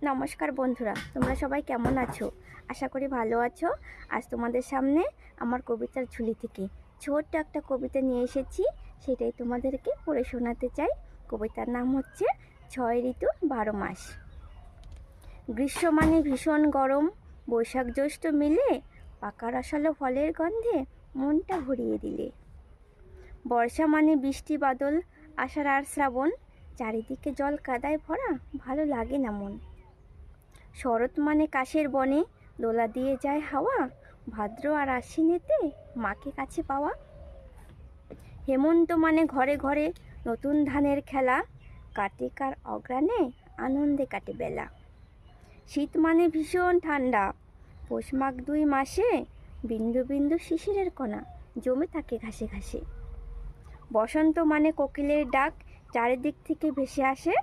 নমস্কার বন্ধুরা, তোমরা সবাই কেমন আছো? আশা করি ভালো আছো। আজ তোমাদের সামনে আমার কবিতার ঝুলি থেকে ছোট্ট একটা কবিতা নিয়ে এসেছি, সেটাই তোমাদেরকে পড়ে শোনাতে চাই। কবিতার নাম হচ্ছে ৬ ঋতু ১২ মাস। গ্রীষ্ম মানে ভীষণ গরম, বৈশাখ জ্যৈষ্ঠ মিলে পাকা রসালো ফলের গন্ধে মনটা ভরিয়ে দিলে। বর্ষা মানে বৃষ্টি বাদল, আষাঢ় আর শ্রাবণ, চারিদিকে জল কাদায় ভরা, ভালো লাগে না মন। শরৎ মানে কাশের বনে, দোলা দিয়ে যায় হাওয়া, ভাদ্র আর আশ্বিনেতে মাকে কাছে পাওয়া। হেমন্ত মানে ঘরে ঘরে নতুন ধানের খেলা, কার্তিক আর অগ্রাণে আনন্দে কাটে বেলা। শীত মানে ভীষণ ঠান্ডা, পৌষ মাঘ ২ মাসে বিন্দু বিন্দু শিশিরের কণা জমে থাকে ঘাসে ঘাসে। বসন্ত মানে কোকিলের ডাক, চারিদিক থেকে ভেসে আসে,